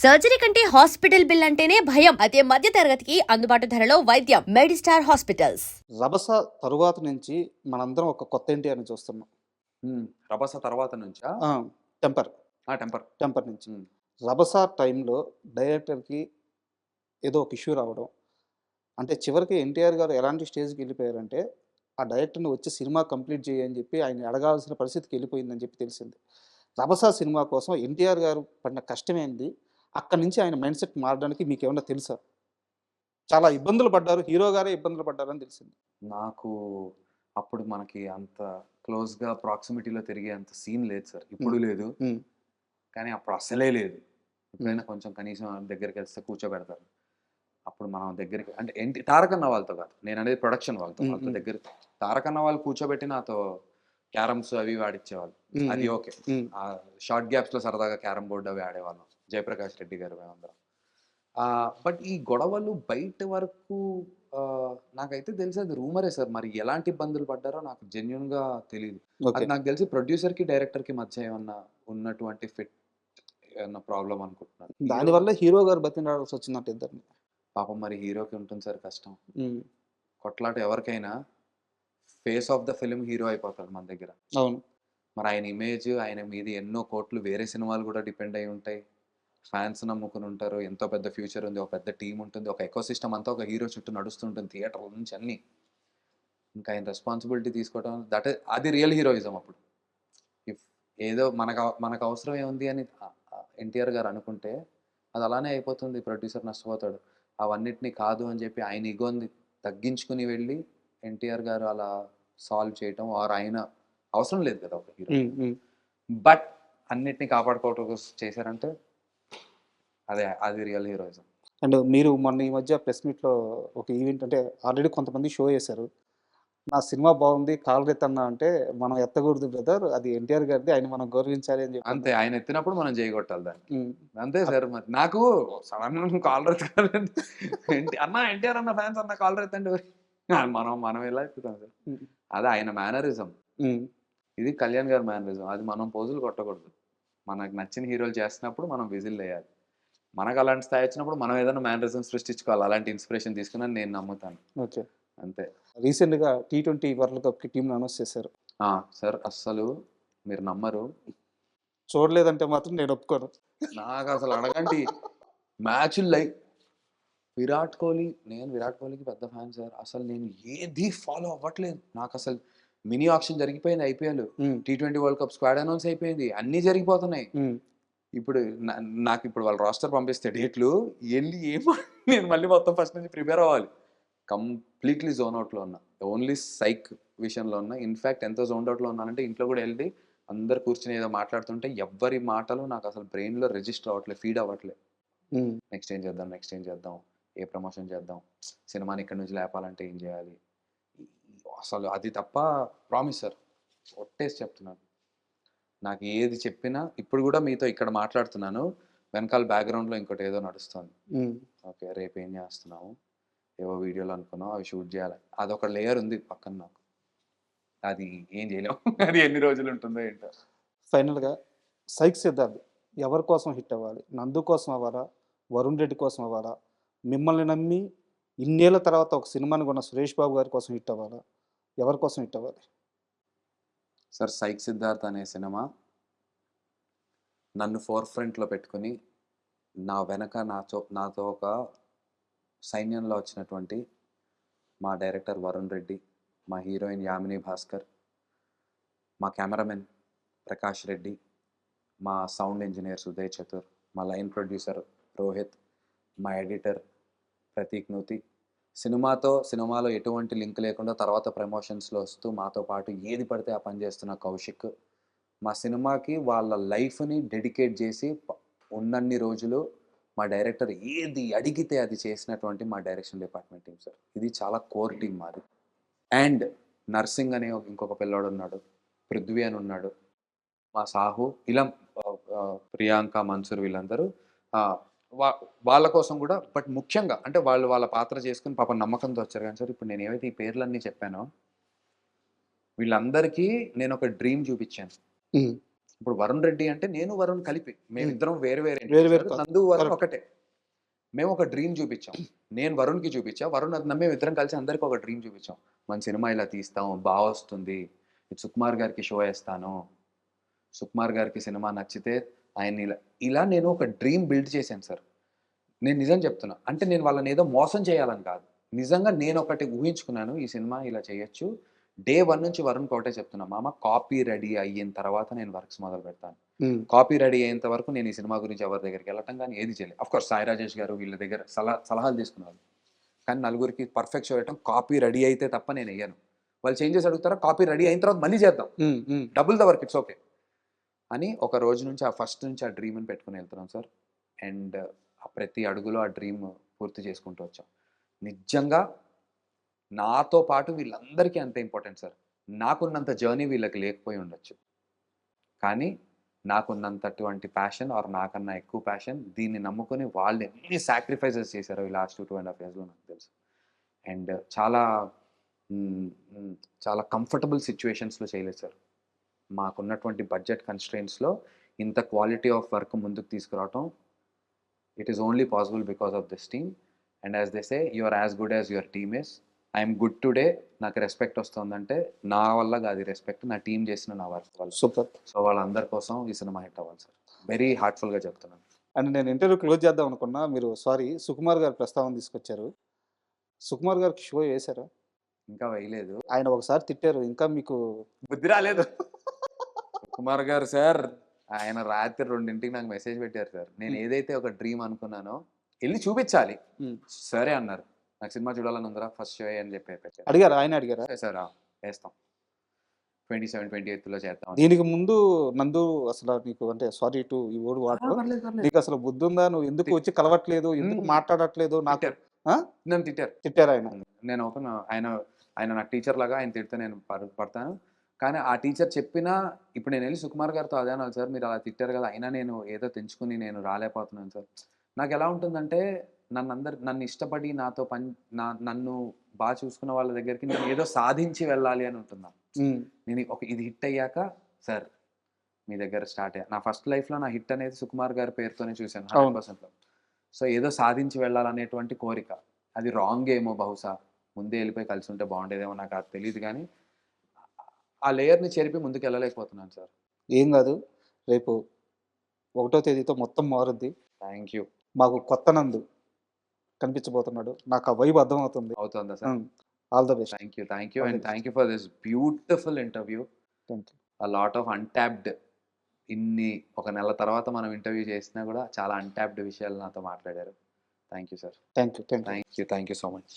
Surgery కంటే hospital bill అంటేనే భయం. అదే మధ్య తరగతికి అందుబాటు ధరలో వైద్యం. Medistar hospitals. రభస తరువాత నుంచి మనందరం ఒక కొత్త ఎన్టీఆర్‌ని చూస్తున్నాం. 'రభస' తర్వాత నుంచా? ఆ! 'Temper', 'temper'. 'టెంపర్' నుంచి. హ్మ్. 'రభస' టైంలో డైరెక్టర్‌కి ఏదో ఒక ఇష్యూ రావడం. అంటే చివరికి ఎన్టీఆర్ గారు ఎలాంటి స్టేజ్‌కి వెళ్ళిపోయారంటే, ఆ డైరెక్టర్‌ని వచ్చి సినిమా కంప్లీట్ చేయి అని చెప్పి ఆయన్ని అడగాల్సిన పరిస్థితికి వెళ్ళిపోయిందని చెప్పి తెలిసింది. 'రభస' సినిమా కోసం ఎన్టీఆర్ గారు పడిన కష్టమేంది? అక్కడి నుంచి ఆయన మైండ్ సెట్ మారడానికి మీకేమన్నా తెలుసా? చాలా ఇబ్బందులు పడ్డారు. హీరో గారే ఇబ్బందులు పడ్డారని తెలిసింది. నాకు అప్పుడు మనకి అంత క్లోజ్‌గా ప్రాక్సిమిటీలో తిరిగే అంత సీన్ లేదు సార్. ఇప్పుడు లేదు. హ్మ్. కానీ అప్పుడు అస్సలే లేదు. ఎప్పుడైనా కొంచెం కనీసం దగ్గరికెళ్తే కూర్చోబెడతారు. అప్పుడు మనం దగ్గరికి అంటే తారకన్న వాళ్ళతో కాదు. నేననేది ప్రొడక్షన్ వాళ్ళతో. హ్మ్. వాళ్ళతో హ్మ్. దగ్గర తారకన్న వాళ్ళు కూర్చోబెట్టి నాతో క్యారమ్స్ అవి ఇవి ఆడిచ్చేవాళ్ళు. హ్మ్. అది ఓకే. హ్మ్. ఆ షార్ట్ గ్యాప్స్‌లో సరదాగా క్యారమ్ బోర్డ్ అవి ఆడేవాళ్ళం. జయప్రకాష్ రెడ్డి గారు మేమందరం. బట్ ఈ గొడవలు బయట వరకు నాకైతే తెలిసి అది రూమరే సార్. మరి ఎలాంటి ఇబ్బందులు పడ్డారో నాకు జెన్యూన్‌గా తెలీదు. ఓకే. అది నాకు తెలిసి ప్రొడ్యూసర్‌కి, డైరెక్టర్‌కి మధ్య ఏమన్నా ఉన్నటువంటి ఏమన్నా ప్రాబ్లమ్ అనుకుంటున్నాను. దానివల్ల హీరో గారు బతిమలాడాల్సొచ్చిందంట ఇద్దరిని. పాపం మరి హీరోకి ఉంటుంది సార్ కష్టం. హ్మ్. కొట్లాట ఎవరికైనా face of the film hero అయిపోతాడు మన దగ్గర. అవును. మరి ఆయన ఇమేజ్, ఆయన మీద ఎన్నో కోట్లు వేరే సినిమాలు కూడా డిపెండ్ అయ్యి ఉంటాయి. ఫ్యాన్స్ నమ్ముకుని ఉంటారు. ఎంతో పెద్ద ఫ్యూచర్ ఉంది. ఒక పెద్ద టీమ్ ఉంటుంది. ఒక ఎకోసిస్టమ్ అంతా ఒక హీరో చుట్టూ నడుస్తుంటుంది. థియేటర్ల నుంచి అన్నీ. ఇంకా ఆయన రెస్పాన్సిబిలిటీ తీసుకోవడం అది రియల్ హీరోయిజం అప్పుడు. ఇఫ్ ఏదో మనకు అవసరం ఏముంది అని ఎన్టీఆర్ గారు అనుకుంటే అది అలానే అయిపోతుంది. ప్రొడ్యూసర్ నష్టపోతాడు. అవన్నిటిని కాదు అని చెప్పి ఆయన ఇగోని తగ్గించుకుని వెళ్ళి ఎన్టీఆర్ గారు అలా సాల్వ్ చేయటం ఆయన అవసరం లేదు కదా ఒక హీరో. హ్మ్. హ్మ్. బట్ అన్నిటిని కాపాడుకోవటం కోసం చేశారంటే అది రియల్ హీరోయిజం. అండ్ మీరు మొన్న ఈ మధ్య ప్రెస్ మీట్‌లో ఒక ఈవెంట్ అంటే ఆల్రెడీ కొంతమంది షో చేశారు. నా సినిమా బాగుంది కాలరెత్తన్నా అంటే, మనం ఎత్తకూడదు బ్రదర్. అది ఎన్టీఆర్ గారిది. ఆయన్ని మనం గౌరవించాలి అని చెప్పి అంతే అన్నారు. ఆయన ఎత్తినప్పుడు మనం చేయగొట్టాలి దానికి. హ్మ్. అంతే సార్ మరి. నాకు సడన్‌గా కాలర్ ఎత్తుకోవాలని అన్న ఎన్టీఆర్ అన్న ఫ్యాన్స్ అన్న కాలర్ ఎత్తండి. మనం ఎలా ఎత్తుతాం సార్. హ్మ్. అది ఆయన మేనరిజం. హ్మ్. ఇది కళ్యాణ్ గారి మేనరిజం. అది మనం పోజులు కొట్టకూడదు. మనకు నచ్చిన హీరోలు చేస్తున్నప్పుడు మనం విజిల్లేయాలి. మనకు అలాంటి స్థాయి వచ్చినప్పుడు మనం ఏదైనా మేనరిజం సృష్టించుకోవాలి. అలాంటి ఇన్స్‌పిరేషన్ తీసుకొని నేను నమ్ముతాను. ఓకే. అంతే. రీసెంట్‌గా టీ20 వరల్డ్ కప్‌కి టీమ్‌ని అనౌన్స్ చేశారు. సార్ అస్సలు మీరు నమ్మరు. చూడలేదంటే మాత్రం నేను ఒప్పుకోను. నాకసలు అడగండి నేను విరాట్ కోహ్లీకి పెద్ద ఫ్యాన్ సార్. అసలు నేను ఏది ఫాలో అవ్వట్లేదు. నాకసలు మినీ ఆక్షన్ జరిగిపోయింది ఐపీఎల్. హ్మ్. T20 world cup squad announce అయిపోయింది. అన్నీ జరిగిపోతున్నాయి. హ్మ్. ఇప్పుడు నాకిప్పుడు వాళ్ళు రోస్టర్ పంపిస్తే డేట్లు ఎళ్లి నేను మళ్ళీ మొత్తం ఫస్ట్ నుంచి ప్రిపేర్ అవ్వాలి. కంప్లీట్‌లీ జోన్ ఔట్‌లో ఉన్నా. ఓన్లీ సైక్ విషయంలో ఉన్నా. ఇన్‌ఫాక్ట్ ఎంత జోన్డ్ ఔట్‌లో ఉన్నానంటే ఇంట్లో కూడా ఎళ్లి అందరూ కూర్చొని ఏదో మాట్లాడుతుంటే ఎవ్వరి మాటలు నాకసలు బ్రెయిన్‌లో రిజిస్టర్ అవ్వట్లేదు. ఫీడ్ అవ్వట్లేదు. హ్మ్. నెక్స్ట్ ఏం చేద్దాం? నెక్స్ట్ ఏం చేద్దాం? ఏ ప్రమోషన్ చేద్దాం? సినిమాని ఇక్కడి నుంచి లేపాలంటే ఏం చేయాలి? అసలు అది తప్ప ప్రామిస్ సార్. ఒట్టేసి చెప్తున్నాను. నాకు ఏది చెప్పినా ఇప్పుడు గూడా మీతో ఇక్కడ మాట్లాడుతున్నాను. వెనకాల బ్యాక్‌గ్రౌండ్‌లో ఇంకోటేదో నడుస్తోంది. హ్మ్. ఓకే. రేపేం చేస్తున్నాము? ఏవో వీడియోలు అనుకున్నాం. అవి షూట్ చేయాలి. అదొక లేయర్ ఉంది పక్కన నాకు. అది ఏం చేయలేం. అది ఎన్ని రోజులు ఉంటుందో ఏంటో. ఫైనల్‌గా 'సైక్ సిద్ధార్థ్' ఎవరి కోసం హిట్ అవ్వాలి? 'నందు' కోసం అవ్వాలా? 'వరుణ్ రెడ్డి' కోసం అవ్వాలా? మిమ్మల్ని నమ్మి ఇన్నేళ్ల తర్వాత ఒక సినిమాని కొన్న 'సురేష్ బాబు' గారి కోసం హిట్ అవ్వాలా? ఎవరి కోసం హిట్ అవ్వాలి? సార్ 'సైక్ సిద్ధార్థ్' అనే సినిమా నన్ను ఫోర్ ఫ్రంట్‌లో పెట్టుకొని నా వెనక నాతో ఒక సైన్యంలో వచ్చినటువంటి మా డైరెక్టర్ వరుణ్ రెడ్డి, మా హీరోయిన్ యామిని భాస్కర్, మా కెమెరామెన్ ప్రకాష్ రెడ్డి, మా సౌండ్ ఇంజనీర్ సుధయ్ చతుర్, మా లైన్ ప్రొడ్యూసర్ రోహిత్, మా ఎడిటర్ ప్రతీక్ నూతి. సినిమాలో ఎటువంటి లింక్ లేకుండా తర్వాత ప్రమోషన్స్‌లో వస్తూ మాతో పాటు ఏది పడితే ఆ పని చేస్తున్న కౌశిక్. మా సినిమాకి వాళ్ళ లైఫ్‌ని డెడికేట్ చేసి ఉన్నన్ని రోజులు మా డైరెక్టర్ ఏది అడిగితే అది చేసినటువంటి మా డైరెక్షన్ డిపార్ట్మెంట్ టీమ్ సార్. ఇది చాలా కోర్ టీమ్ మాది. అండ్ నర్సింగ్ అనే ఇంకొక పిల్లోడున్నాడు. పృథ్వీ అని ఉన్నాడు. మా సాహు ఇలా ప్రియాంక, మన్సూర్ వీళ్ళందరూ ఆహ్, వా వాళ్ళ కోసం గూడా బట్ ముఖ్యంగా అంటే వాళ్ళు వాళ్ళ పాత్ర చేసుకొని పాపం నమ్మకంతో వచ్చారు గానీ సార్ ఇప్పుడు నేను ఏవైతే ఈ పేర్లన్నీ చెప్పానో వీళ్ళందరికీ నేనొక డ్రీమ్ చూపిచ్చాను. హ్మ్. ఇప్పుడు వరుణ్ రెడ్డి అంటే నేను వరుణ్ కలిపి మేమిద్దరం వేరే వేరే వేరే entities వేరే కాదు. కాదు. నందు వరుణ్ Correct. ఒకటే. మేము ఒక డ్రీమ్ చూపించాం. నేను వరుణ్కి చూపించా, వరుణ్ అది నమ్మే ఇద్దరం కలిసి అందరికి ఒక డ్రీమ్ చూపించాం. మన సినిమా ఇలా తీస్తాం, బాగా వస్తుంది, సుకుమార్ గారికి షో వేస్తాను, సుకుమార్ గారికి సినిమా నచ్చితే ఆయన ఇలా నేను ఒక డ్రీమ్ బిల్డ్ చేశాను సార్. నేను నిజం చెప్తున్నా. అంటే నేను వాళ్ళని ఏదో మోసం చేయాలని కాదు. నిజంగా నేను ఒకటి ఊహించుకున్నాను, ఈ సినిమా ఇలా చేయొచ్చు. డే 1 నుంచి వరుణ్కి ఒకటే చెప్తున్నా, మామ కాపీ రెడీ అయిన తర్వాత నేను వర్క్స్ మొదలు పెడతాను. కాపీ రెడీ అయ్యేంత వరకు నేను ఈ సినిమా గురించి ఎవరి దగ్గరికి వెళ్ళటం కానీ ఏది చేయలేదు. అఫ్కోర్స్ సాయి రాజేష్ గారు వీళ్ళ దగ్గర సలహాలు తీసుకున్నారు. కానీ నలుగురికి పర్ఫెక్ట్ షో వేయటం కాపీ రెడీ అయితే తప్ప నేను వేయను. వాళ్ళు చేంజెస్ అడుగుతారా, కాపీ రెడీ అయిన తర్వాత మళ్ళీ చేద్దాం, double the work, it's okay అని ఒక రోజు నుంచి ఆ ఫస్ట్ నుంచి ఆ డ్రీమ్ని పెట్టుకుని వెళ్తున్నాం సార్. అండ్ ప్రతి అడుగులో ఆ డ్రీమ్ పూర్తి చేసుకుంటూ వచ్చాం. నిజంగా నాతో పాటు వీళ్ళందరికీ అంత ఇంపార్టెంట్ సార్. నాకున్నంత జర్నీ వీళ్ళకి లేకపోయి ఉండొచ్చు, కానీ నాకున్నంతటువంటి ప్యాషన్ ఆర్ నాకన్నా ఎక్కువ ప్యాషన్ దీన్ని నమ్ముకొని వాళ్ళు ఎన్ని సాక్రిఫైసెస్ చేశారో ఈ లాస్ట్ 2.5 yearsలో నాకు తెలుసు. అండ్ చాలా కంఫర్టబుల్ సిచ్యువేషన్స్లో చేయలేదు సార్. మాకున్నటువంటి బడ్జెట్ కన్స్ట్రెయిన్స్లో ఇంత క్వాలిటీ ఆఫ్ వర్క్ ముందుకు తీసుకురావటం, it is only possible because of this team. And as they say, you are as good as your team is. I'm good today, నాకు రెస్పెక్ట్ వస్తుందంటే నా వల్ల కాదు రెస్పెక్ట్, నా టీం చేసిన నా వర్క్ వల్ల. సూపర్. సో వాళ్ళందరి కోసం ఈ సినిమా హిట్ అవ్వాలి సార్. వెరీ హార్ట్ఫుల్గా చెప్తున్నాను. అండ్ నేను ఇంటర్వ్యూ క్లోజ్ చేద్దాం అనుకున్నా, మీరు సుకుమార్ గారి ప్రస్తావన తీసుకొచ్చారు. సుకుమార్ గారికి షో వేశారా? ఇంకా వేయలేదు. ఆయన ఒకసారి తిట్టారు, ఇంకా మీకు బుద్ధి రాలేదు. కుమార్ గారు సార్, ఆయన రాత్రి 2ంటికి నాకు మెసేజ్ పెట్టారు సార్. నేను ఏదైతే ఒక డ్రీమ్ అనుకున్నానో వెళ్ళి చూపించాలి, సరే అన్నారు. నాకు సినిమా చూడాలని ఉందిరా, ఫస్ట్ షో అని చెప్పి పెట్టారు. అడిగారా? ఆయన అడిగారా? సార్ వేస్తాం, 27, 28లో చేద్దాం. దీనికి ముందు నందు అసలు నీకు, అంటే సారీ టు ఈ వర్డ్ వాటర్, నీకు అసలు బుద్ధి ఉందా? నువ్వు ఎందుకు వచ్చి కలవట్లేదు, ఎందుకు మాట్లాడట్లేదు? నాకు నన్ను తిట్టారు ఆయన. నేను ఆయన నాకు టీచర్ లాగా, ఆయన తిడితే నేను పడతాను. కానీ ఆ టీచర్ చెప్పినా ఇప్పుడు నేను వెళ్ళి సుకుమార్ గారితో అదే అన్నాను సార్, మీరు అలా తిట్టారు కదా, అయినా నేను ఏదో తెంచుకుని నేను రాలేకపోతున్నాను సార్. నాకు ఎలా ఉంటుందంటే, నన్ను ఇష్టపడి నాతో నన్ను బాగా చూసుకున్న వాళ్ళ దగ్గరికి నేను ఏదో సాధించి వెళ్ళాలి అని ఉంటున్నాను. నేను ఇది హిట్ అయ్యాక సార్ మీ దగ్గర స్టార్ట్ అయ్యా. నా ఫస్ట్ లైఫ్లో నా హిట్ అనేది సుకుమార్ గారి పేరుతోనే చూశాను 100%. సో ఏదో సాధించి వెళ్ళాలనేటువంటి కోరిక, అది రాంగ్ ఏమో, బహుశా ముందే వెళ్ళిపోయి కలిసి ఉంటే బాగుండేదేమో, నాకు అది తెలియదు. కానీ ఆ లేయర్ని చెరిపి ముందుకు వెళ్ళలేకపోతున్నాను సార్. ఏం కాదు, రేపు 1వ తేదీతో మొత్తం మారుద్ది. Thank you. మాకు కొత్త నందు కనిపించబోతున్నాడు, నాకు ఆ వైబ్ అర్థమవుతుంది. అవుతుందా sir? All the best. Thank you and thank you for this beautiful interview. Thank you. A lot of untapped, ఇన్ని ఒక నెల తర్వాత మనం ఇంటర్వ్యూ చేసినా కూడా చాలా అన్టాప్డ్ విషయాలు నాతో మాట్లాడారు. Thank you sir. Thank you. Thank you so much.